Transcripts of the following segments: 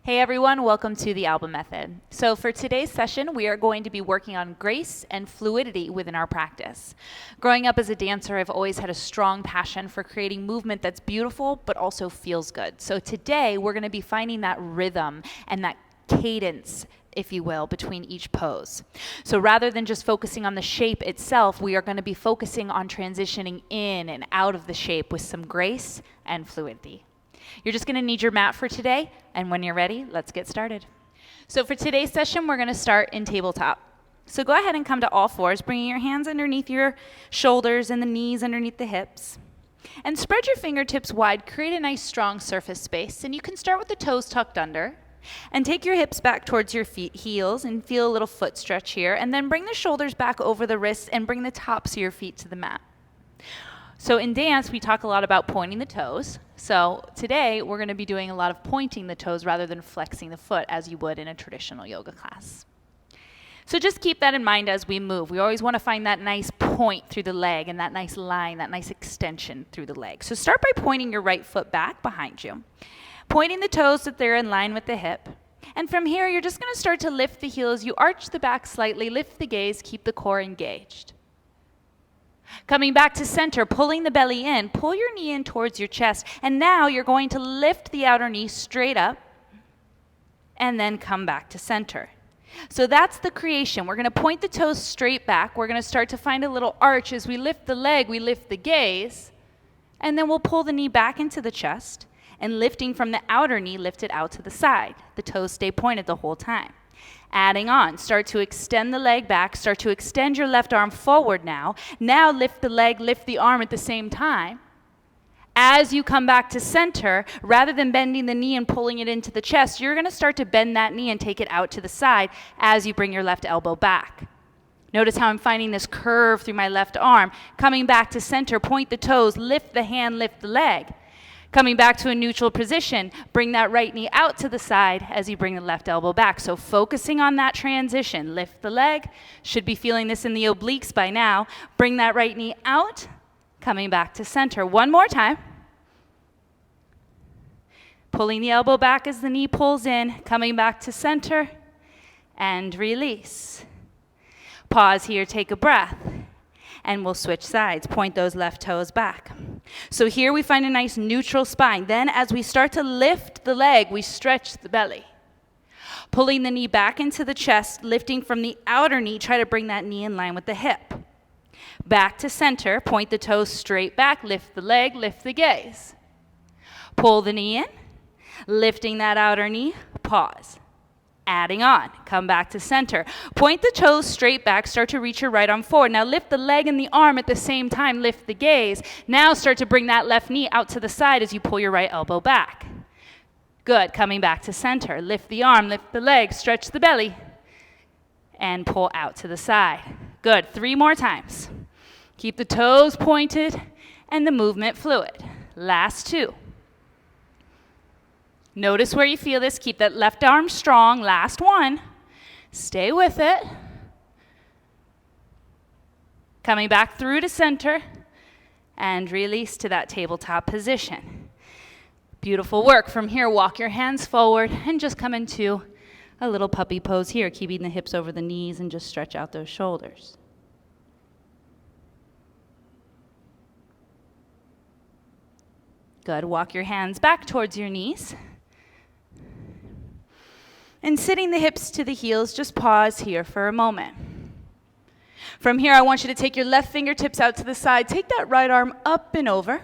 Hey everyone, welcome to the Alba Method. So for today's session, we are going to be working on grace and fluidity within our practice. Growing up as a dancer, I've always had a strong passion for creating movement that's beautiful but also feels good. So today, we're going to be finding that rhythm and that cadence, if you will, between each pose. So rather than just focusing on the shape itself, we are going to be focusing on transitioning in and out of the shape with some grace and fluidity. You're just going to need your mat for today, and when you're ready, let's get started. So for today's session, we're going to start in tabletop. So go ahead and come to all fours, bringing your hands underneath your shoulders and the knees underneath the hips. And spread your fingertips wide, create a nice strong surface space, and you can start with the toes tucked under. And take your hips back towards your heels and feel a little foot stretch here, and then bring the shoulders back over the wrists and bring the tops of your feet to the mat. So in dance, we talk a lot about pointing the toes. So today, we're going to be doing a lot of pointing the toes rather than flexing the foot as you would in a traditional yoga class. So just keep that in mind as we move. We always want to find that nice point through the leg and that nice line, that nice extension through the leg. So start by pointing your right foot back behind you, pointing the toes so that they're in line with the hip. And from here, you're just going to start to lift the heels. You arch the back slightly, lift the gaze, keep the core engaged. Coming back to center, pulling the belly in, pull your knee in towards your chest, and now you're going to lift the outer knee straight up, and then come back to center. So that's the creation. We're going to point the toes straight back. We're going to start to find a little arch. As we lift the leg, we lift the gaze, and then we'll pull the knee back into the chest, and lifting from the outer knee, lift it out to the side. The toes stay pointed the whole time. Adding on, start to extend the leg back, start to extend your left arm forward now. Now lift the leg, lift the arm at the same time. As you come back to center, rather than bending the knee and pulling it into the chest, you're going to start to bend that knee and take it out to the side as you bring your left elbow back. Notice how I'm finding this curve through my left arm. Coming back to center, point the toes, lift the hand, lift the leg. Coming back to a neutral position, bring that right knee out to the side as you bring the left elbow back. So focusing on that transition, lift the leg, should be feeling this in the obliques by now. Bring that right knee out, coming back to center. One more time. Pulling the elbow back as the knee pulls in, coming back to center, and release. Pause here, take a breath, and we'll switch sides. Point those left toes back. So here we find a nice neutral spine. Then as we start to lift the leg, we stretch the belly. Pulling the knee back into the chest, lifting from the outer knee, try to bring that knee in line with the hip. Back to center, point the toes straight back, lift the leg, lift the gaze. Pull the knee in, lifting that outer knee, pause. Adding on, come back to center. Point the toes straight back, start to reach your right arm forward. Now lift the leg and the arm at the same time, lift the gaze. Now start to bring that left knee out to the side as you pull your right elbow back. Good, coming back to center. Lift the arm, lift the leg, stretch the belly, and pull out to the side. Good, 3 more times. Keep the toes pointed and the movement fluid. Last 2. Notice where you feel this. Keep that left arm strong. Last 1. Stay with it. Coming back through to center and release to that tabletop position. Beautiful work. From here, walk your hands forward and just come into a little puppy pose here, keeping the hips over the knees and just stretch out those shoulders. Good. Walk your hands back towards your knees. And sitting the hips to the heels, just pause here for a moment. From here, I want you to take your left fingertips out to the side. Take that right arm up and over,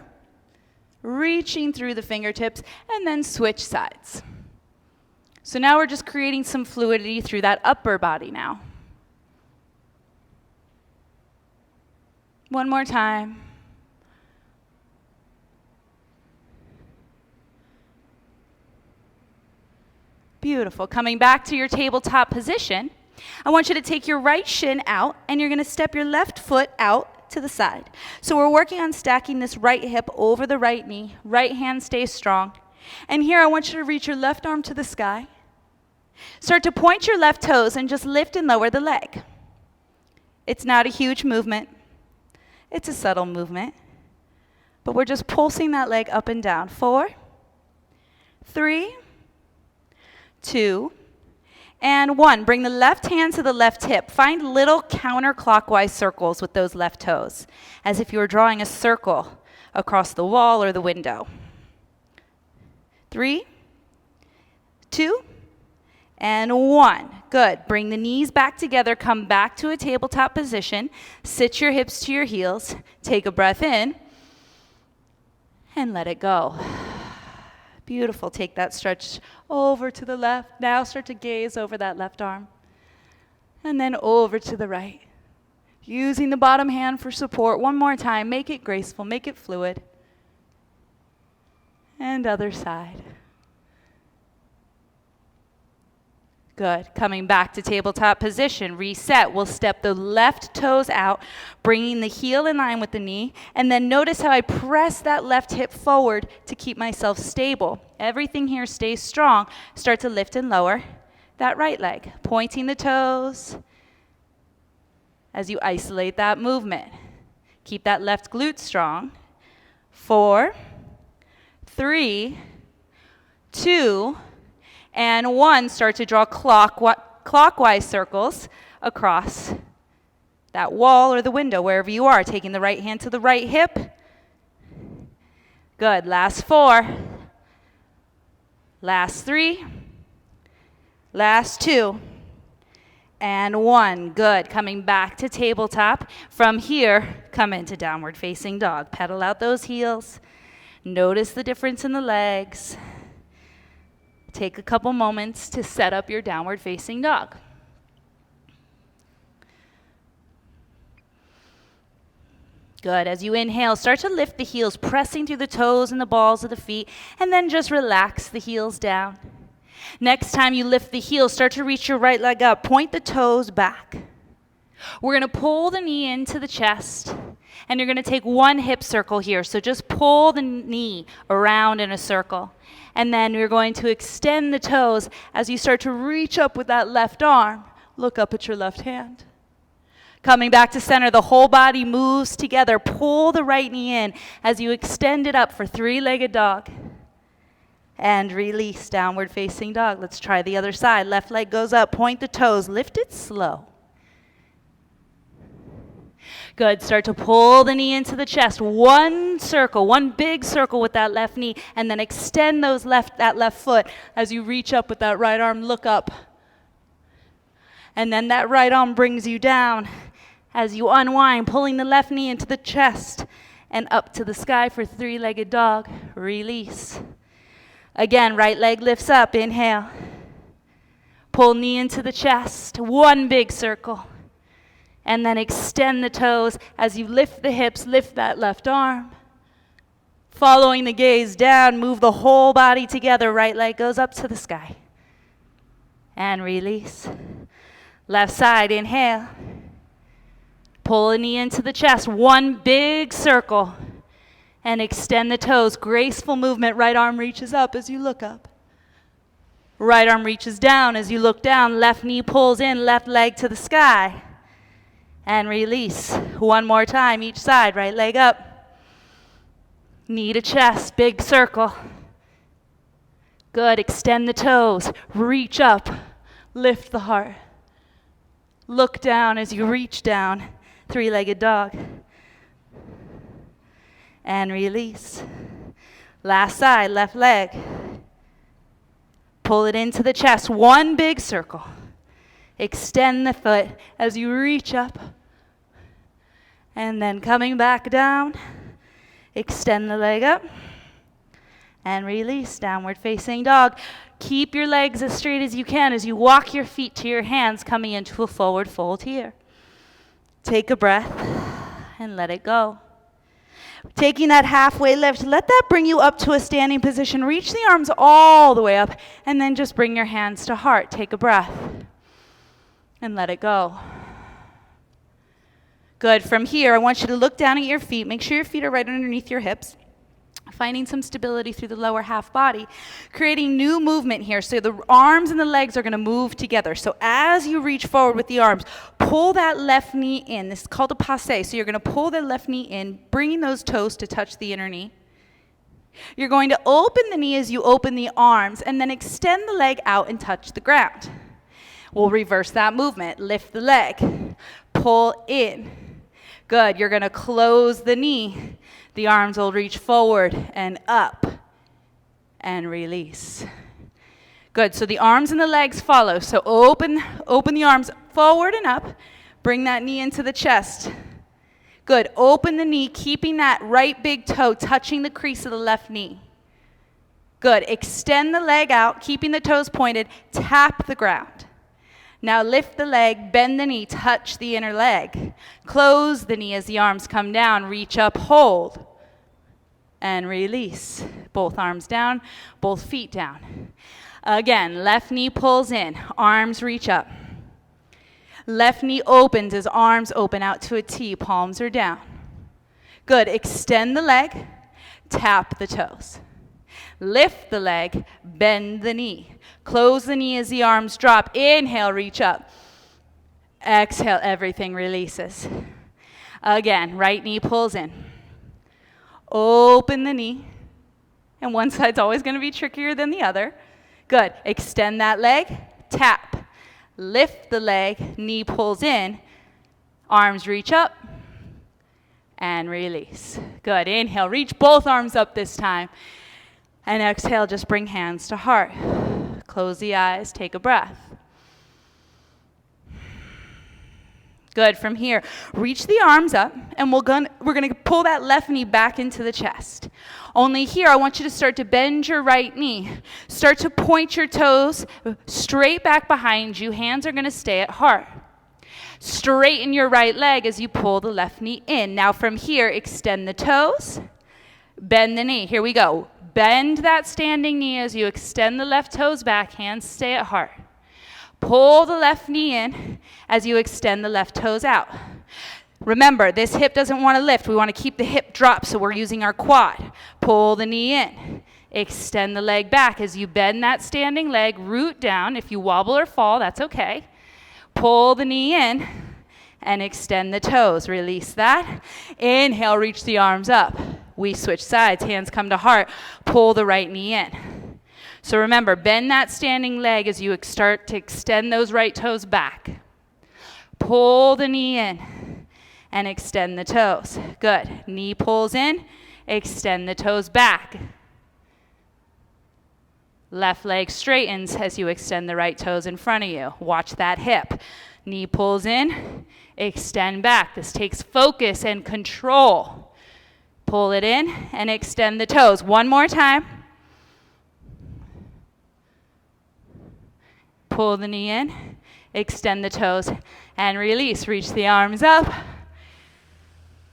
reaching through the fingertips, and then switch sides. So now we're just creating some fluidity through that upper body now. One more time. Beautiful. Coming back to your tabletop position, I want you to take your right shin out, and you're going to step your left foot out to the side. So we're working on stacking this right hip over the right knee. Right hand stays strong. And here I want you to reach your left arm to the sky. Start to point your left toes and just lift and lower the leg. It's not a huge movement. It's a subtle movement. But we're just pulsing that leg up and down. 4, 3, 2, and 1. Bring the left hand to the left hip. Find little counterclockwise circles with those left toes, as if you were drawing a circle across the wall or the window. 3, 2, and 1. Good. Bring the knees back together. Come back to a tabletop position. Sit your hips to your heels. Take a breath in and let it go. Beautiful. Take that stretch over to the left. Now start to gaze over that left arm. And then over to the right. Using the bottom hand for support. One more time. Make it graceful. Make it fluid. And other side. Good. Coming back to tabletop position. Reset. We'll step the left toes out, bringing the heel in line with the knee. And then notice how I press that left hip forward to keep myself stable. Everything here stays strong. Start to lift and lower that right leg. Pointing the toes as you isolate that movement. Keep that left glute strong. 4, 3, 2, and 1. Start to draw clockwise circles across that wall or the window, wherever you are. Taking the right hand to the right hip. Good. Last 4. Last 3. Last 2. And 1. Good. Coming back to tabletop. From here, come into downward facing dog. Pedal out those heels. Notice the difference in the legs. Take a couple moments to set up your downward facing dog. Good. As you inhale, start to lift the heels, pressing through the toes and the balls of the feet, and then just relax the heels down. Next time you lift the heels, start to reach your right leg up. Point the toes back. We're going to pull the knee into the chest, and you're going to take one hip circle here. So just pull the knee around in a circle. And then you're going to extend the toes as you start to reach up with that left arm. Look up at your left hand. Coming back to center, the whole body moves together. Pull the right knee in as you extend it up for three-legged dog. And release, downward facing dog. Let's try the other side. Left leg goes up, point the toes, lift it slow. Good. Start to pull the knee into the chest. One circle, one big circle with that left knee, and then extend that left foot as you reach up with that right arm. Look up. And then that right arm brings you down as you unwind, pulling the left knee into the chest and up to the sky for three-legged dog. Release. Again, right leg lifts up. Inhale. Pull knee into the chest. One big circle. And then extend the toes as you lift the hips, lift that left arm. Following the gaze down, move the whole body together. Right leg goes up to the sky. And release. Left side, inhale. Pull a knee into the chest. One big circle. And extend the toes. Graceful movement. Right arm reaches up as you look up. Right arm reaches down as you look down. Left knee pulls in, left leg to the sky. And release. One more time, each side. Right leg up. Knee to chest, big circle. Good. Extend the toes. Reach up. Lift the heart. Look down as you reach down. Three-legged dog. And release. Last side, left leg. Pull it into the chest. One big circle. Extend the foot as you reach up. And then coming back down, extend the leg up. And release, downward facing dog. Keep your legs as straight as you can as you walk your feet to your hands, coming into a forward fold here. Take a breath and let it go. Taking that halfway lift, let that bring you up to a standing position. Reach the arms all the way up, and then just bring your hands to heart. Take a breath. And let it go. Good. From here, I want you to look down at your feet. Make sure your feet are right underneath your hips. Finding some stability through the lower half body. Creating new movement here. So the arms and the legs are going to move together. So as you reach forward with the arms, pull that left knee in. This is called a passe. So you're going to pull the left knee in, bringing those toes to touch the inner knee. You're going to open the knee as you open the arms, and then extend the leg out and touch the ground. We'll reverse that movement. Lift the leg, pull in. Good, you're gonna close the knee. The arms will reach forward and up, and release. Good, so the arms and the legs follow. So open the arms forward and up. Bring that knee into the chest. Good, open the knee, keeping that right big toe touching the crease of the left knee. Good, extend the leg out, keeping the toes pointed, tap the ground. Now lift the leg, bend the knee, touch the inner leg. Close the knee as the arms come down, reach up, hold, and release. Both arms down, both feet down. Again, left knee pulls in, arms reach up. Left knee opens as arms open out to a T, palms are down. Good, extend the leg, tap the toes. Lift the leg, bend the knee. Close the knee as the arms drop. Inhale, reach up. Exhale, everything releases. Again, right knee pulls in. Open the knee. And one side's always going to be trickier than the other. Good. Extend that leg, tap. Lift the leg, knee pulls in. Arms reach up. And release. Good. Inhale, reach both arms up this time. And exhale, just bring hands to heart. Close the eyes, take a breath. Good, from here, reach the arms up, and we're gonna pull that left knee back into the chest. Only here, I want you to start to bend your right knee. Start to point your toes straight back behind you. Hands are gonna stay at heart. Straighten your right leg as you pull the left knee in. Now from here, extend the toes, bend the knee. Here we go. Bend that standing knee as you extend the left toes back, hands stay at heart. Pull the left knee in as you extend the left toes out. Remember, this hip doesn't want to lift. We want to keep the hip dropped, so we're using our quad. Pull the knee in. Extend the leg back as you bend that standing leg, root down. If you wobble or fall, that's okay. Pull the knee in and extend the toes. Release that. Inhale, reach the arms up. We switch sides, hands come to heart, pull the right knee in. So remember, bend that standing leg as you start to extend those right toes back. Pull the knee in and extend the toes. Good, knee pulls in, extend the toes back. Left leg straightens as you extend the right toes in front of you. Watch that hip. Knee pulls in, extend back. This takes focus and control. Pull it in and extend the toes. One more time. Pull the knee in, extend the toes, and release. Reach the arms up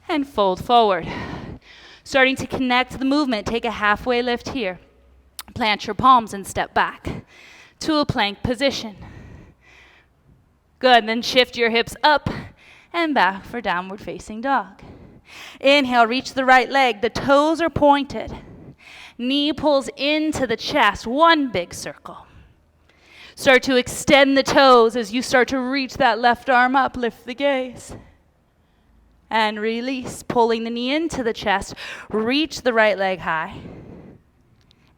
and fold forward. Starting to connect the movement, take a halfway lift here. Plant your palms and step back to a plank position. Good, then shift your hips up and back for downward facing dog. Inhale, reach the right leg. The toes are pointed. Knee pulls into the chest, one big circle. Start to extend the toes as you start to reach that left arm up. Lift the gaze. And release, pulling the knee into the chest. Reach the right leg high.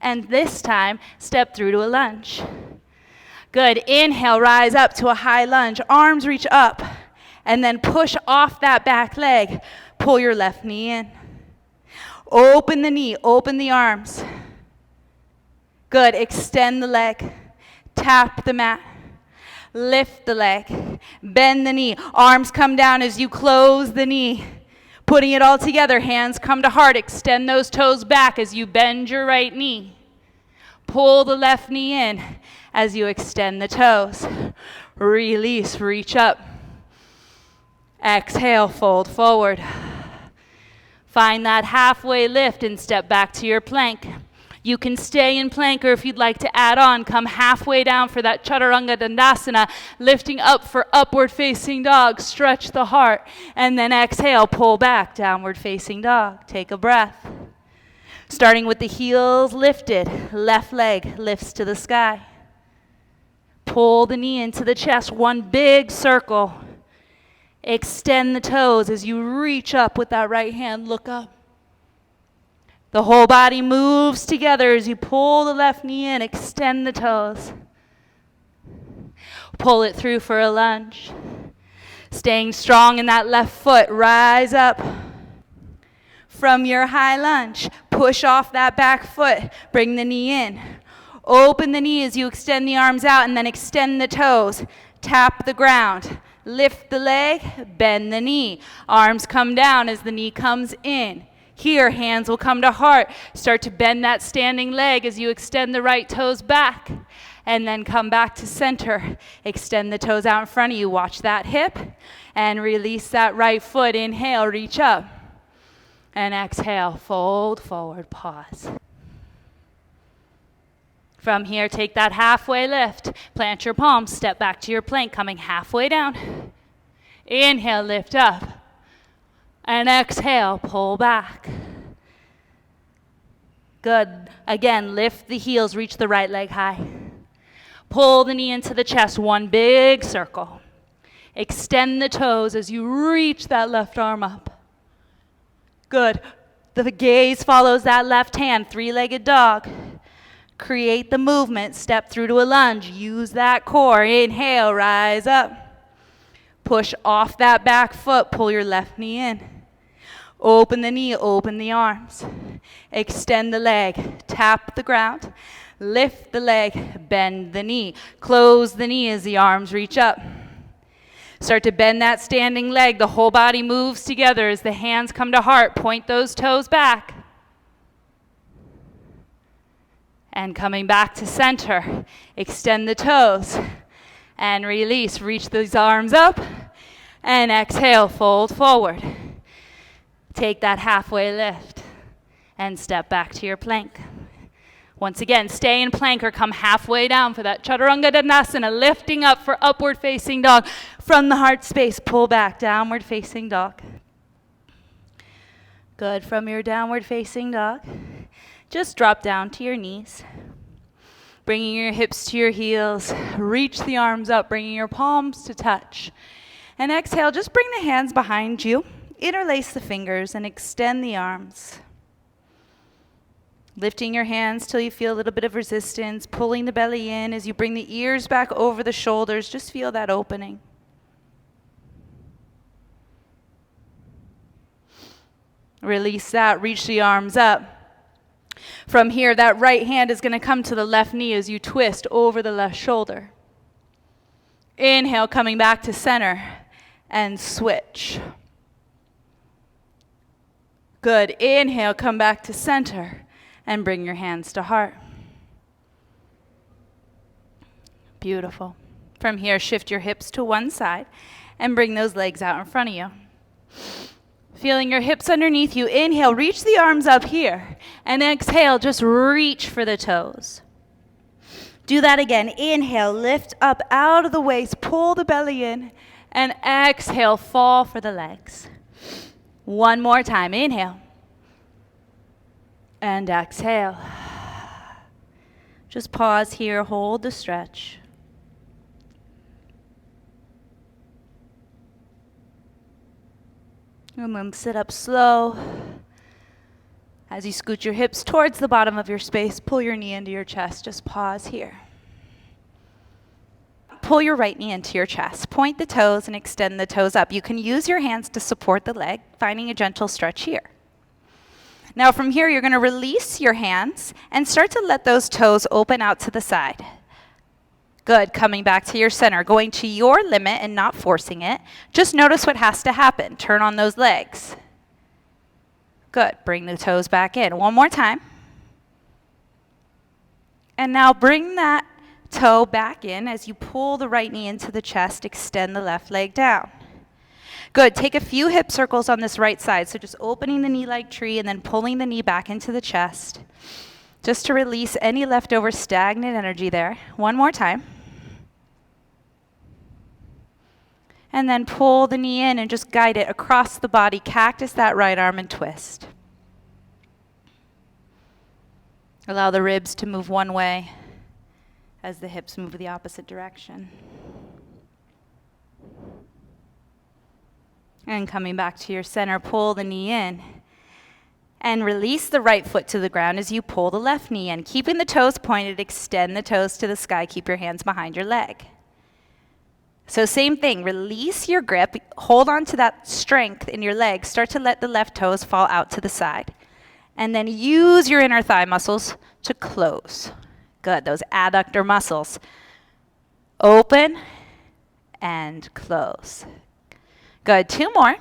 And this time, step through to a lunge. Good. Inhale, rise up to a high lunge. Arms reach up. And then push off that back leg. Pull your left knee in. Open the knee, open the arms. Good, extend the leg. Tap the mat. Lift the leg. Bend the knee. Arms come down as you close the knee. Putting it all together, hands come to heart. Extend those toes back as you bend your right knee. Pull the left knee in as you extend the toes. Release, reach up. Exhale, fold forward. Find that halfway lift and step back to your plank. You can stay in plank, or if you'd like to add on, come halfway down for that Chaturanga Dandasana, lifting up for upward facing dog. Stretch the heart, and then exhale, pull back, downward facing dog. Take a breath. Starting with the heels lifted, left leg lifts to the sky. Pull the knee into the chest, one big circle. Extend the toes as you reach up with that right hand, look up. The whole body moves together as you pull the left knee in, extend the toes. Pull it through for a lunge. Staying strong in that left foot, rise up. From your high lunge, push off that back foot, bring the knee in. Open the knee as you extend the arms out and then extend the toes. Tap the ground. Lift the leg, bend the knee. Arms come down as the knee comes in. Here, hands will come to heart. Start to bend that standing leg as you extend the right toes back. And then come back to center. Extend the toes out in front of you. Watch that hip. And release that right foot. Inhale, reach up. And exhale, fold forward, pause. From here, take that halfway lift. Plant your palms, step back to your plank, coming halfway down. Inhale, lift up. And exhale, pull back. Good. Again, lift the heels, reach the right leg high. Pull the knee into the chest, one big circle. Extend the toes as you reach that left arm up. Good. The gaze follows that left hand, three-legged dog. Create the movement, step through to a lunge. Use that core. Inhale, rise up. Push off that back foot, pull your left knee in. Open the knee, open the arms. Extend the leg, tap the ground. Lift the leg, bend the knee. Close the knee as the arms reach up. Start to bend that standing leg. The whole body moves together as the hands come to heart. Point those toes back. And coming back to center, extend the toes and release. Reach those arms up and exhale, fold forward. Take that halfway lift and step back to your plank. Once again, stay in plank or come halfway down for that Chaturanga Dandasana, lifting up for upward facing dog. From the heart space, pull back, downward facing dog. Good. From your downward facing dog, just drop down to your knees, bringing your hips to your heels. Reach the arms up, bringing your palms to touch. And exhale, just bring the hands behind you. Interlace the fingers and extend the arms. Lifting your hands till you feel a little bit of resistance, pulling the belly in as you bring the ears back over the shoulders. Just feel that opening. Release that, reach the arms up. From here, that right hand is going to come to the left knee as you twist over the left shoulder. Inhale, coming back to center, and switch. Good. Inhale, come back to center, and bring your hands to heart. Beautiful. From here, shift your hips to one side, and bring those legs out in front of you. Feeling your hips underneath you. Inhale, reach the arms up here. And exhale, just reach for the toes. Do that again. Inhale, lift up out of the waist, pull the belly in. And exhale, fall for the legs. One more time. Inhale. And exhale. Just pause here, hold the stretch. And then sit up slow. As you scoot your hips towards the bottom of your space, pull your knee into your chest. Just pause here. Pull your right knee into your chest. Point the toes and extend the toes up. You can use your hands to support the leg, finding a gentle stretch here. Now from here, you're going to release your hands and start to let those toes open out to the side. Good. Coming back to your center, going to your limit and not forcing it. Just notice what has to happen. Turn on those legs. Good. Bring the toes back in. One more time. And now bring that toe back in as you pull the right knee into the chest. Extend the left leg down. Good. Take a few hip circles on this right side. So just opening the knee like tree and then pulling the knee back into the chest. Just to release any leftover stagnant energy there. One more time. And then pull the knee in and just guide it across the body. Cactus that right arm and twist. Allow the ribs to move one way as the hips move the opposite direction. And coming back to your center, pull the knee in. And release the right foot to the ground as you pull the left knee in. Keeping the toes pointed, extend the toes to the sky. Keep your hands behind your leg. So same thing, release your grip, hold on to that strength in your leg, start to let the left toes fall out to the side. And then use your inner thigh muscles to close. Good, those adductor muscles. Open and close. Good, 2 more.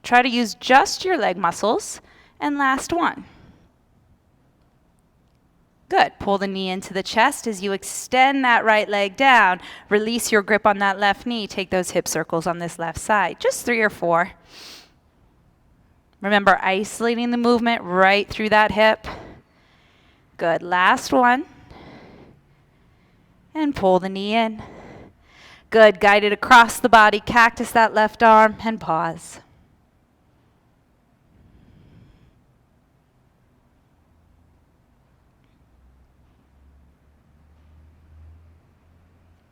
Try to use just your leg muscles. And last one. Good, pull the knee into the chest as you extend that right leg down. Release your grip on that left knee. Take those hip circles on this left side. Just 3 or 4. Remember, isolating the movement right through that hip. Good, last one. And pull the knee in. Good, guide it across the body, cactus that left arm, and pause.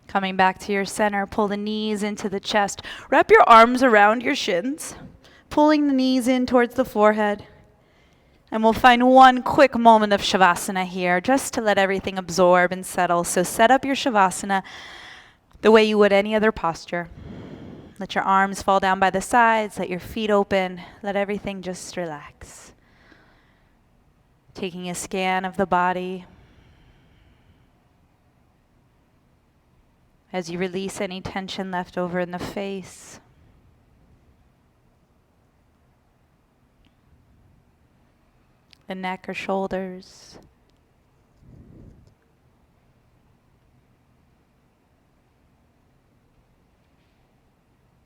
Coming back to your center, pull the knees into the chest. Wrap your arms around your shins, pulling the knees in towards the forehead. And we'll find one quick moment of Shavasana here, just to let everything absorb and settle. So set up your Shavasana the way you would any other posture. Let your arms fall down by the sides, let your feet open, let everything just relax. Taking a scan of the body. As you release any tension left over in the face. The neck or shoulders.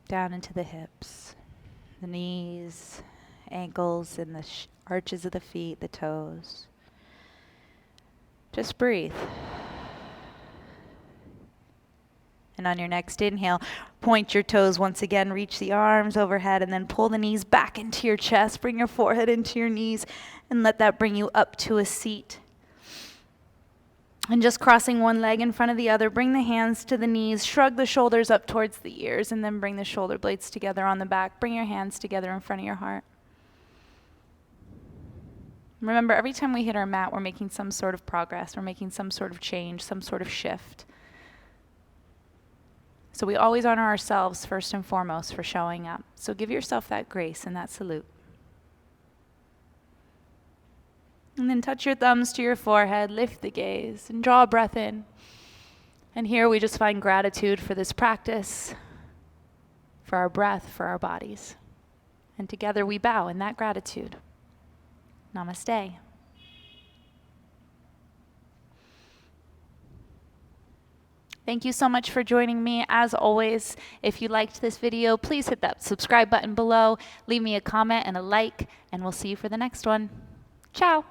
Down into the hips, the knees, ankles, and the arches of the feet, the toes. Just breathe. And on your next inhale, point your toes once again, reach the arms overhead, and then pull the knees back into your chest. Bring your forehead into your knees, and let that bring you up to a seat. And just crossing one leg in front of the other, bring the hands to the knees, shrug the shoulders up towards the ears, and then bring the shoulder blades together on the back. Bring your hands together in front of your heart. Remember, every time we hit our mat, we're making some sort of progress. We're making some sort of change, some sort of shift. So we always honor ourselves first and foremost for showing up. So give yourself that grace and that salute. And then touch your thumbs to your forehead, lift the gaze, and draw a breath in. And here we just find gratitude for this practice, for our breath, for our bodies. And together we bow in that gratitude. Namaste. Thank you so much for joining me. As always, if you liked this video, please hit that subscribe button below, leave me a comment and a like, and we'll see you for the next one. Ciao.